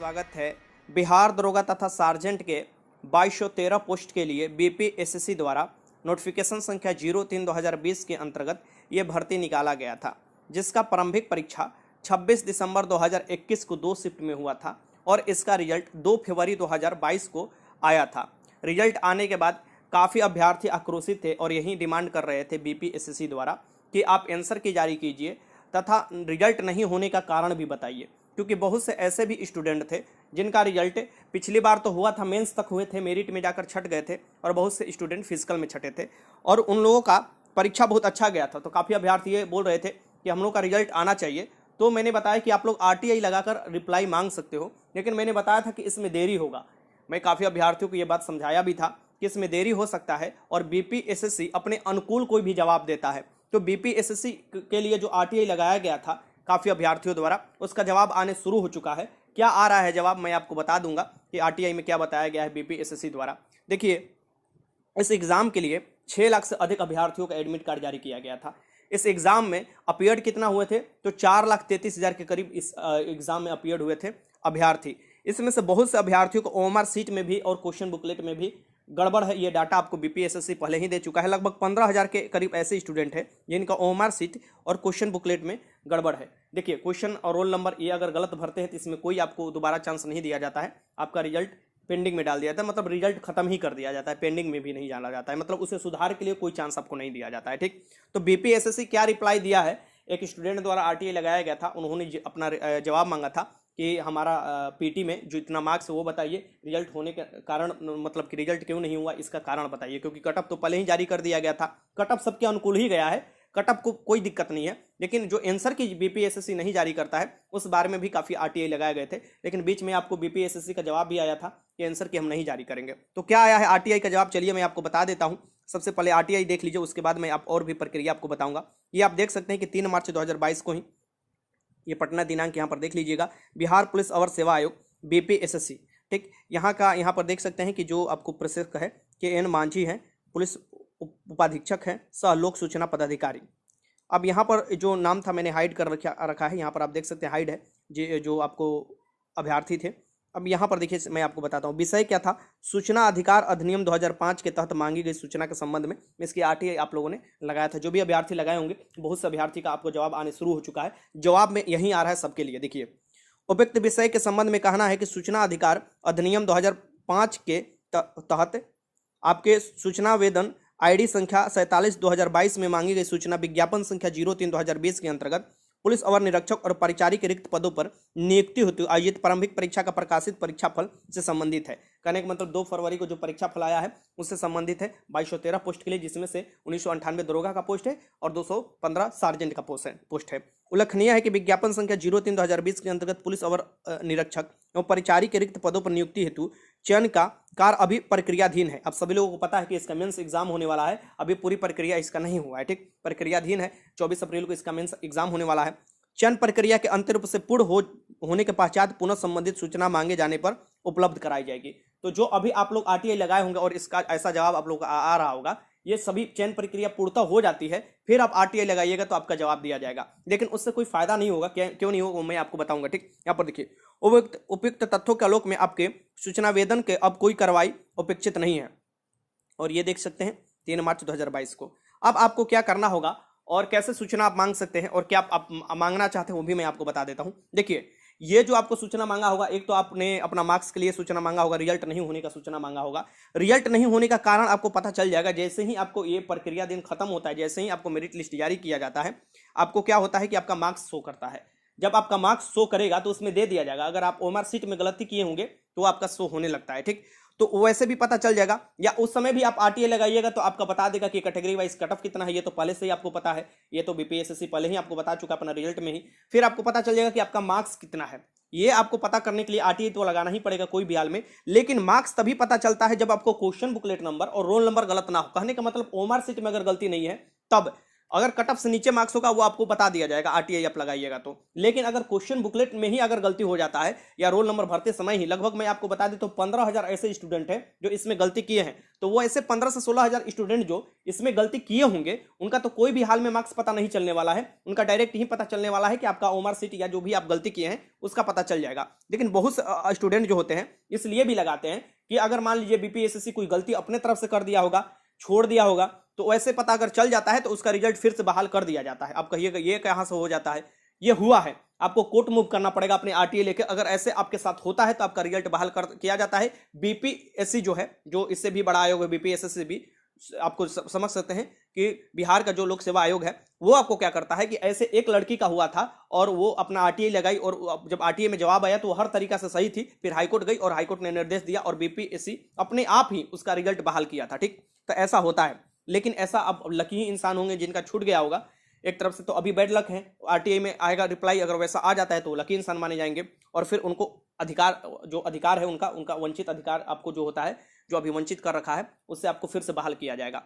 स्वागत है। बिहार दरोगा तथा सार्जेंट के 2213 पोस्ट के लिए बीपीएससी द्वारा नोटिफिकेशन संख्या 03/2020 के अंतर्गत ये भर्ती निकाला गया था, जिसका प्रारंभिक परीक्षा 26 दिसंबर 2021 को 2 शिफ्ट में हुआ था और इसका रिजल्ट 2 फरवरी 2022 को आया था। रिजल्ट आने के बाद काफ़ी अभ्यर्थी आक्रोशित थे और यही डिमांड कर रहे थे बीपीएससी द्वारा कि आप आंसर की जारी कीजिए तथा रिजल्ट नहीं होने का कारण भी बताइए, क्योंकि बहुत से ऐसे भी स्टूडेंट थे जिनका रिजल्ट पिछली बार तो हुआ था, मेंस तक हुए थे, मेरिट में जाकर छट गए थे और बहुत से स्टूडेंट फिजिकल में छटे थे और उन लोगों का परीक्षा बहुत अच्छा गया था। तो काफ़ी अभ्यर्थी ये बोल रहे थे कि हम लोग का रिजल्ट आना चाहिए। तो मैंने बताया कि आप लोग आरटीआई लगाकर रिप्लाई मांग सकते हो, लेकिन मैंने बताया था कि इसमें देरी होगा। मैं काफ़ी अभ्यर्थियों को ये बात समझाया भी था कि इसमें देरी हो सकता है और बीपीएससी अपने अनुकूल कोई भी जवाब देता है। तो बीपीएससी के लिए जो आरटीआई लगाया गया था काफ़ी अभ्यर्थियों द्वारा, उसका जवाब आने शुरू हो चुका है। क्या आ रहा है जवाब, मैं आपको बता दूंगा कि आरटीआई में क्या बताया गया है बीपीएससी द्वारा। देखिए, इस एग्ज़ाम के लिए 6 लाख से अधिक अभ्यर्थियों का एडमिट कार्ड जारी किया गया था। इस एग्ज़ाम में अपीयर्ड कितना हुए थे, तो 4,33,000 के करीब इस एग्ज़ाम में अपीयर्ड हुए थे अभ्यर्थी। इसमें से बहुत से अभ्यर्थियों को ओएमआर सीट में भी और क्वेश्चन बुकलेट में भी गड़बड़ है। ये डाटा आपको बीपीएससी पहले ही दे चुका है। लगभग 15,000 के करीब ऐसे स्टूडेंट हैं जिनका ओएमआर सीट और क्वेश्चन बुकलेट में गड़बड़ है। देखिए, क्वेश्चन और रोल नंबर ये अगर गलत भरते हैं तो इसमें कोई आपको दोबारा चांस नहीं दिया जाता है, आपका रिजल्ट पेंडिंग में डाल दिया जाता है, मतलब रिजल्ट खत्म ही कर दिया जाता है, पेंडिंग में भी नहीं डाला जाता है, मतलब उसे सुधार के लिए कोई चांस आपको नहीं दिया जाता है। ठीक, तो बीपीएससी क्या रिप्लाई दिया है, एक स्टूडेंट द्वारा आरटीआई लगाया गया था, उन्होंने अपना जवाब मांगा था कि हमारा पीटी में जो इतना मार्क्स है वो बताइए, रिजल्ट होने के कारण मतलब कि रिजल्ट क्यों नहीं हुआ इसका कारण बताइए, क्योंकि कटअप तो पहले ही जारी कर दिया गया था, कटअप सबके अनुकूल ही गया है, कटअप को कोई दिक्कत नहीं है। लेकिन जो आंसर की बीपीएससी नहीं जारी करता है उस बारे में भी काफ़ी आरटीआई लगाए गए थे, लेकिन बीच में आपको बीपीएससी का जवाब भी आया था कि आंसर की हम नहीं जारी करेंगे। तो क्या आया है आरटीआई का जवाब, चलिए मैं आपको बता देता हूँ। सबसे पहले आरटीआई देख लीजिए, उसके बाद मैं आप और भी प्रक्रिया आपको बताऊंगा। ये आप देख सकते हैं कि 3 मार्च 2022 को ही ये पटना दिनांक यहाँ पर देख लीजिएगा, बिहार पुलिस अवर सेवा आयोग बीपीएससी। ठीक, यहाँ पर देख सकते हैं कि जो आपको प्रशिक्षक है KN मांझी हैं, पुलिस उपाधीक्षक हैं, सह लोक सूचना पदाधिकारी। अब यहाँ पर जो नाम था मैंने हाइड कर रखा है, यहाँ पर आप देख सकते हैं हाइड है जो आपको अभ्यर्थी थे। अब यहाँ पर देखिए मैं आपको बताता हूँ विषय क्या था, सूचना अधिकार अधिनियम 2005 के तहत मांगी गई सूचना के संबंध में इसकी आरटीआई आप लोगों ने लगाया था। जो भी अभ्यर्थी लगाए होंगे, बहुत से अभ्यर्थी का आपको जवाब आने शुरू हो चुका है। जवाब में यही आ रहा है सबके लिए। देखिए, उपयुक्त विषय के संबंध में कहना है कि सूचना अधिकार अधिनियम 2005 के तहत आपके सूचना आवेदन ID संख्या 47/2022 में मांगी गई सूचना विज्ञापन संख्या 03/2020 के अंतर्गत पुलिस अवर निरीक्षक और परिचारी के रिक्त पदों पर नियुक्ति हेतु आयोजित प्रारंभिक परीक्षा का प्रकाशित परीक्षा फल से संबंधित है। कहने का मतलब 2 फरवरी को जो परीक्षा फल आया है उससे संबंधित है 2213 पोस्ट के लिए, जिसमें से 1998 दरोगा का पोस्ट है और 215 सार्जेंट का पोस्ट है। उल्लेखनीय है कि विज्ञापन संख्या 03/2020 के अंतर्गत पुलिस अवर निरीक्षक एवं परिचारी के रिक्त पदों पर नियुक्ति हेतु चयन का कार्य अभी प्रक्रियाधीन है। अब सभी लोगों को पता है कि इसका मेंस एग्जाम होने वाला है, अभी पूरी प्रक्रिया इसका नहीं हुआ है। ठीक, प्रक्रियाधीन है, 24 अप्रैल को इसका मेंस एग्जाम होने वाला है। चयन प्रक्रिया के अंतिम रूप से पूर्ण होने के पश्चात पुनः संबंधित सूचना मांगे जाने पर उपलब्ध कराई जाएगी। तो जो अभी आप लोग आरटीआई लगाए होंगे और इसका ऐसा जवाब आप लोग आ रहा होगा, ये सभी चयन प्रक्रिया पूर्णतः हो जाती है, फिर आप आरटीआई लगाइएगा तो आपका जवाब दिया जाएगा, लेकिन उससे कोई फायदा नहीं होगा। क्यों नहीं होगा मैं आपको बताऊंगा। ठीक, यहाँ पर देखिए, उपयुक्त तथ्यों के आलोक में आपके सूचना वेदन के अब कोई कार्रवाई अपेक्षित नहीं है, और ये देख सकते हैं 3 मार्च 2022 को। अब आपको क्या करना होगा और कैसे सूचना आप मांग सकते हैं और क्या आप मांगना चाहते हैं वो भी मैं आपको बता देता हूं। देखिए, ये जो आपको सूचना मांगा होगा, एक तो आपने अपना मार्क्स के लिए सूचना मांगा होगा, रिजल्ट नहीं होने का सूचना मांगा होगा। रिजल्ट नहीं होने का कारण आपको पता चल जाएगा जैसे ही आपको ये प्रक्रिया दिन खत्म होता है, जैसे ही आपको मेरिट लिस्ट जारी किया जाता है, आपको क्या होता है कि आपका मार्क्स शो करता है। जब आपका मार्क्स शो करेगा तो उसमें दे दिया जाएगा, अगर आप ओएमआर सीट में गलती किए होंगे तो आपका शो होने लगता है। ठीक, तो वैसे भी पता चल जाएगा, या उस समय भी आप आरटीआई लगाइएगा तो आपका बता देगा कि कैटेगरी वाइज कटऑफ कितना है। ये तो पहले से ही आपको पता है, ये तो बीपीएससी पहले ही आपको बता चुका अपना रिजल्ट में ही। फिर आपको पता चल जाएगा कि आपका मार्क्स कितना है। ये आपको पता करने के लिए आरटीआई तो लगाना ही पड़ेगा कोई भी हाल में, लेकिन मार्क्स तभी पता चलता है जब आपको क्वेश्चन बुकलेट नंबर और रोल नंबर गलत ना हो। कहने का मतलब ओएमआर सीट में अगर गलती नहीं है तब अगर कट ऑफ से नीचे मार्क्स होगा वो आपको बता दिया जाएगा, आरटीआई आप लगाइएगा तो। लेकिन अगर क्वेश्चन बुकलेट में ही अगर गलती हो जाता है या रोल नंबर भरते समय ही, लगभग मैं आपको बता दें तो 15,000 ऐसे स्टूडेंट हैं जो इसमें गलती किए हैं, तो वो ऐसे 15 से 16,000 स्टूडेंट जो इसमें गलती किए होंगे उनका तो कोई भी हाल में मार्क्स पता नहीं चलने वाला है, उनका डायरेक्ट ही पता चलने वाला है कि आपका ओमआर सीट या जो भी आप गलती किए हैं उसका पता चल जाएगा। लेकिन बहुत से स्टूडेंट जो होते हैं इसलिए भी लगाते हैं कि अगर मान लीजिए बीपीएससी कोई गलती अपने तरफ से कर दिया होगा, छोड़ दिया होगा, तो वैसे पता अगर चल जाता है तो उसका रिजल्ट फिर से बहाल कर दिया जाता है। आप कहिएगा ये कहां से हो जाता है, ये हुआ है, आपको कोर्ट मूव करना पड़ेगा अपने आरटीए लेके। अगर ऐसे आपके साथ होता है तो आपका रिजल्ट बहाल कर किया जाता है। बीपीएससी जो है, जो इससे भी बड़ा आयोग है, बीपीएससी भी आपको समझ सकते हैं कि बिहार का जो लोक सेवा आयोग है वो आपको क्या करता है कि ऐसे एक लड़की का हुआ था और वो अपना आरटीए लगाई और जब आरटीए में जवाब आया तो वो हर तरीका से सही थी, फिर हाईकोर्ट गई और हाईकोर्ट ने निर्देश दिया और बीपीएससी अपने आप ही उसका रिजल्ट बहाल किया था। ठीक, तो ऐसा होता है। लेकिन ऐसा अब लकी इंसान होंगे जिनका छूट गया होगा एक तरफ से, तो अभी बैड लक है, आरटीआई में आएगा रिप्लाई, अगर वैसा आ जाता है तो लकी इंसान माने जाएंगे और फिर उनको अधिकार, जो अधिकार है उनका वंचित अधिकार आपको जो होता है, जो अभी वंचित कर रखा है, उससे आपको फिर से बहाल किया जाएगा,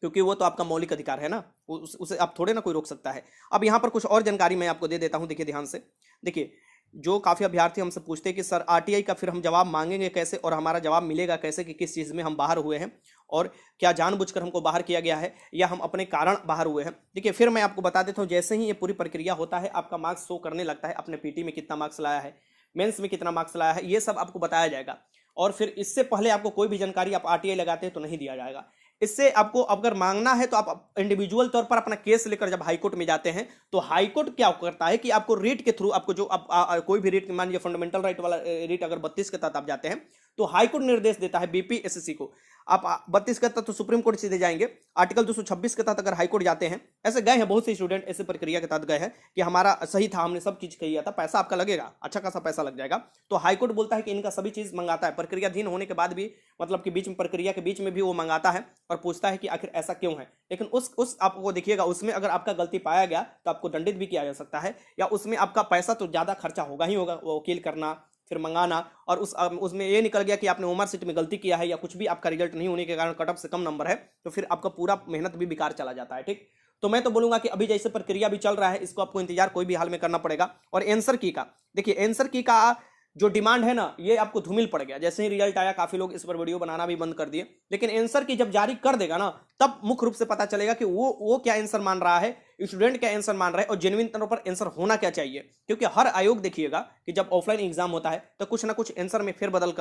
क्योंकि वो तो आपका मौलिक अधिकार है ना, उसे आप थोड़े ना कोई रोक सकता है। अब यहाँ पर कुछ और जानकारी मैं आपको दे देता हूँ, देखिए ध्यान से। देखिए, जो काफ़ी अभ्यर्थी हमसे पूछते हैं कि सर आरटीआई का फिर हम जवाब मांगेंगे कैसे और हमारा जवाब मिलेगा कैसे कि किस चीज़ में हम बाहर हुए हैं और क्या जानबूझकर हमको बाहर किया गया है या हम अपने कारण बाहर हुए हैं। देखिए, फिर मैं आपको बता देता हूँ, जैसे ही ये पूरी प्रक्रिया होता है आपका मार्क्स शो करने लगता है, अपने पीटी में कितना मार्क्स लाया है, मेंस में कितना मार्क्स लाया है, ये सब आपको बताया जाएगा। और फिर इससे पहले आपको कोई भी जानकारी आप आरटीआई लगाते हैं तो नहीं दिया जाएगा। इससे आपको अगर मांगना है तो आप इंडिविजुअल तौर पर अपना केस लेकर जब हाईकोर्ट में जाते हैं तो हाईकोर्ट क्या करता है कि आपको रीट के थ्रू, आपको जो कोई भी रीट, मान लीजिए फंडामेंटल राइट वाला रीट अगर 32 के तहत आप जाते हैं तो हाईकोर्ट निर्देश देता है बीपीएससी को, आप 32 के तहत तो सुप्रीम कोर्ट सीधे जाएंगे, आर्टिकल 226 के तहत अगर हाईकोर्ट जाते हैं, ऐसे गए हैं बहुत से स्टूडेंट ऐसे प्रक्रिया के तहत गए हैं कि हमारा सही था, हमने सब चीज किया था, पैसा आपका लगेगा, अच्छा खासा पैसा लग जाएगा, तो हाईकोर्ट बोलता है कि इनका सभी चीज मंगाता है, प्रक्रियाधीन होने के बाद भी, मतलब कि बीच में, प्रक्रिया के बीच में भी वो मंगाता है और पूछता है कि आखिर ऐसा क्यों है। लेकिन उस आपको देखिएगा, उसमें अगर आपका गलती पाया गया तो आपको दंडित भी किया जा सकता है, या उसमें आपका पैसा तो ज्यादा खर्चा होगा ही होगा, वो वकील करना, फिर मंगाना, और उसमें ये निकल गया कि आपने ओमआर सीट में गलती किया है या कुछ भी आपका रिजल्ट नहीं होने के कारण कट ऑफ से कम नंबर है, तो फिर आपका पूरा मेहनत भी बेकार चला जाता है। ठीक, तो मैं तो बोलूंगा कि अभी जैसे प्रक्रिया भी चल रहा है, इसको आपको इंतजार कोई भी हाल में करना पड़ेगा। और आंसर की का, देखिए आंसर की का जो डिमांड है ना, ये आपको धूमिल पड़ गया, जैसे ही रिजल्ट आया काफी लोग इस पर वीडियो बनाना भी बंद कर दिए, लेकिन आंसर की जब जारी कर देगा ना, तब मुख्य रूप से पता चलेगा कि वो क्या आंसर मान रहा है, स्टूडेंट क्या आंसर मान रहा है और जेन्युइन तौर पर आंसर होना क्या चाहिए। क्योंकि हर आयोग देखिएगा कि जब ऑफलाइन एग्जाम होता है तो कुछ ना कुछ आंसर में फेरबदल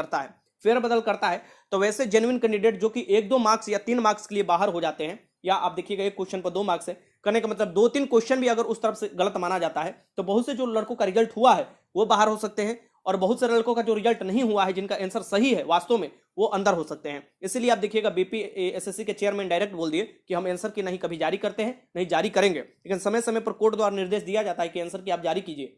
करता है, तो वैसे जेन्युइन कैंडिडेट जो कि 1-2 मार्क्स या 3 मार्क्स के लिए बाहर हो जाते हैं, या आप देखिएगा एक क्वेश्चन पर 2 मार्क्स है, करने का मतलब 2-3 क्वेश्चन भी अगर उस तरफ से गलत माना जाता है तो बहुत से जो लड़कों का रिजल्ट हुआ है वो बाहर हो सकते हैं, और बहुत से लड़कों का जो रिजल्ट नहीं हुआ है, जिनका आंसर सही है वास्तव में, वो अंदर हो सकते हैं। इसलिए आप देखिएगा बीपीएससी के चेयरमैन डायरेक्ट बोल दिए कि हम आंसर की नहीं कभी जारी करते हैं, नहीं जारी करेंगे, लेकिन समय समय पर कोर्ट द्वारा निर्देश दिया जाता है कि आंसर की आप जारी कीजिए।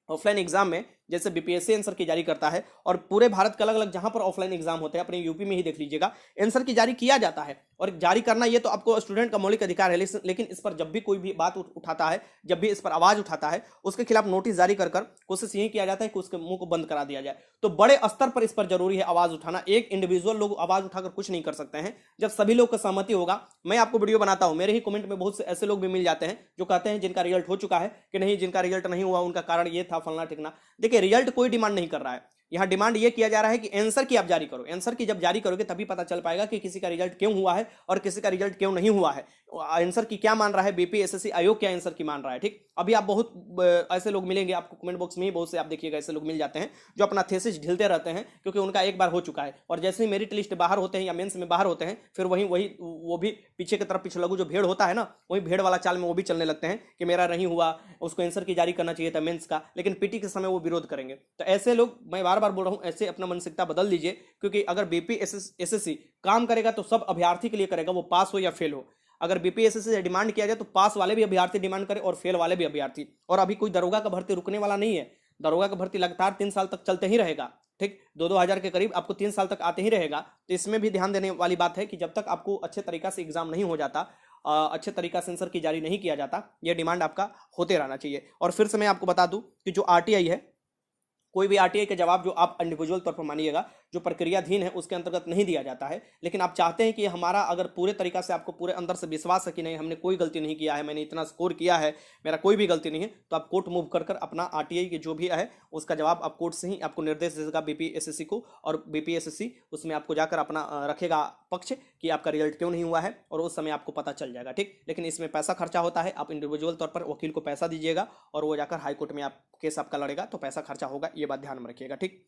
ऑफलाइन एग्जाम में जैसे बीपीएससी आंसर की जारी करता है, और पूरे भारत के अलग अलग जहां पर ऑफलाइन एग्जाम होते हैं, अपने यूपी में ही देख लीजिएगा, आंसर की जारी किया जाता है। और जारी करना ये तो आपको स्टूडेंट का मौलिक अधिकार है, लेकिन इस पर जब भी कोई भी बात उठाता है, जब भी इस पर आवाज उठाता है, उसके खिलाफ नोटिस जारी कर कोशिश यही किया जाता है कि उसके मुंह को बंद करा दिया जाए। तो बड़े स्तर पर इस पर जरूरी है आवाज उठाना, एक इंडिविजुअल लोग आवाज उठाकर कुछ नहीं कर सकते हैं, जब सभी लोग का सहमति होगा। मैं आपको वीडियो बनाता हूं, मेरे ही कमेंट में बहुत से ऐसे लोग भी मिल जाते हैं जो कहते हैं जिनका रिजल्ट हो चुका है कि नहीं, जिनका रिजल्ट नहीं हुआ उनका कारण ये था, फलना ठिकना। देखिए, रिजल्ट कोई डिमांड नहीं कर रहा है, यहां डिमांड ये किया जा रहा है कि आंसर की आप जारी करो। आंसर की जब जारी करोगे तभी पता चल पाएगा कि किसी का रिजल्ट क्यों हुआ है और किसी का रिजल्ट क्यों नहीं हुआ है, आंसर की क्या मान रहा है बीपीएससी आयोग, क्या आंसर की मान रहा है। ठीक, अभी आप बहुत ऐसे लोग मिलेंगे आपको कमेंट बॉक्स में ही, बहुत से आप देखिएगा ऐसे लोग मिल जाते हैं जो अपना थीसिस ढीलते रहते हैं, क्योंकि उनका एक बार हो चुका है, और जैसे ही मेरिट लिस्ट बाहर होते हैं या मेंस में बाहर होते हैं, फिर वो भी पीछे की तरफ पिछलगू जो भेड़ होता है ना, वही भेड़ वाला चाल में वो भी चलने लगते हैं कि मेरा नहीं हुआ, उसको आंसर की जारी करना चाहिए था मेंस का, लेकिन पीटी के समय वो विरोध करेंगे। तो ऐसे लोग, मैं बार बार बोल रहा हूं, ऐसे अपना मानसिकता बदल लीजिए, क्योंकि अगर बीपीएससी काम करेगा तो सब अभ्यर्थी के लिए करेगा, वो पास हो या फेल हो। अगर बीपीएससी से डिमांड किया जाए तो पास वाले भी अभ्यर्थी डिमांड करे और फेल वाले भी अभ्यर्थी। और अभी कोई दरोगा का भर्ती रुकने वाला नहीं है, दरोगा का भर्ती लगातार 3 साल तक चलते ही रहेगा। ठीक, 2-2 हजार के करीब आपको 3 साल तक आते ही रहेगा। तो इसमें भी ध्यान देने वाली बात है कि जब तक आपको अच्छे तरीका से एग्जाम नहीं हो जाता, अच्छे तरीका से आंसर की जारी नहीं किया जाता, यह डिमांड आपका होते रहना चाहिए। और फिर से मैं आपको बता दूं कि जो आरटीआई है, कोई भी आरटीआई का जवाब जो आप इंडिविजुअल तौर पर मानिएगा जो प्रक्रियाधीन है उसके अंतर्गत नहीं दिया जाता है। लेकिन आप चाहते हैं कि हमारा अगर पूरे तरीका से आपको पूरे अंदर से विश्वास है कि नहीं हमने कोई गलती नहीं किया है, मैंने इतना स्कोर किया है, मेरा कोई भी गलती नहीं है, तो आप कोर्ट मूव कर कर अपना आरटीआई की जो भी है उसका जवाब आप कोर्ट से ही आपको निर्देश देगा बीपीएसएससी को, और बीपीएसएससी उसमें आपको जाकर अपना रखेगा पक्ष कि आपका रिजल्ट क्यों नहीं हुआ है, और उस समय आपको पता चल जाएगा। ठीक, लेकिन इसमें पैसा खर्चा होता है, आप इंडिविजुअल तौर पर वकील को पैसा दीजिएगा और वो जाकर हाई कोर्ट में आप केस आपका लड़ेगा, तो पैसा खर्चा होगा, ये बात ध्यान में रखिएगा। ठीक,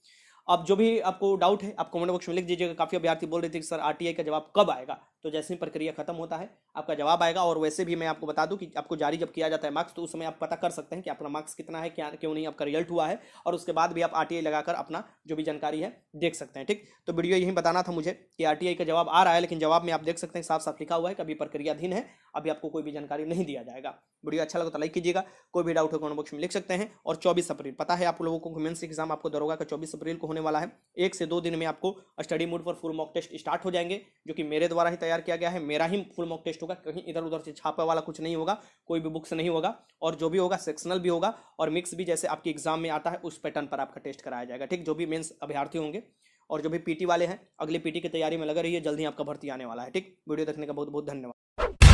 अब जो भी आपको डाउट है आप कमेंट बॉक्स में लिख दीजिएगा। काफी अभ्यर्थी बोल रहे थे कि सर आरटीआई का जवाब कब आएगा, तो जैसे ही प्रक्रिया खत्म होता है आपका जवाब आएगा। और वैसे भी मैं आपको बता दूं कि आपको जारी जब किया जाता है मार्क्स, तो उस समय आप पता कर सकते हैं कि अपना मार्क्स कितना है, क्या क्यों नहीं आपका रिजल्ट हुआ है, और उसके बाद भी आप आरटीआई लगाकर अपना जो भी जानकारी है देख सकते हैं। ठीक, तो वीडियो यही बताना था मुझे कि आरटीआई का जवाब आ रहा है, लेकिन जवाब में आप देख सकते हैं साफ साफ लिखा हुआ है कि अभी प्रक्रियाधीन है, अभी आपको कोई भी जानकारी नहीं दिया जाएगा। वीडियो अच्छा लगा तो लाइक कीजिएगा, कोई भी डाउट हो कमेंट बॉक्स में लिख सकते हैं। और 24 अप्रैल पता है आप लोगों को मेंस एग्जाम आपको दरोगा का 24 अप्रैल को होने वाला है। 1 से 2 दिन में आपको स्टडी मोड पर फुल मॉक टेस्ट स्टार्ट हो जाएंगे, जो कि मेरे द्वारा ही तैयार किया गया है, मेरा ही फुल मॉक टेस्ट होगा, कहीं इधर उधर से छापे वाला कुछ नहीं होगा, कोई भी बुक से नहीं होगा, और जो भी होगा सेक्शनल भी होगा और मिक्स भी, जैसे आपके एग्जाम में आता है उस पैटर्न पर आपका टेस्ट कराया जाएगा। ठीक, जो भी मेंस अभ्यर्थी होंगे और जो भी पीटी वाले हैं अगले पीटी की तैयारी में लगे रहिए, जल्दी आपका भर्ती आने वाला है। ठीक, वीडियो देखने का बहुत बहुत धन्यवाद।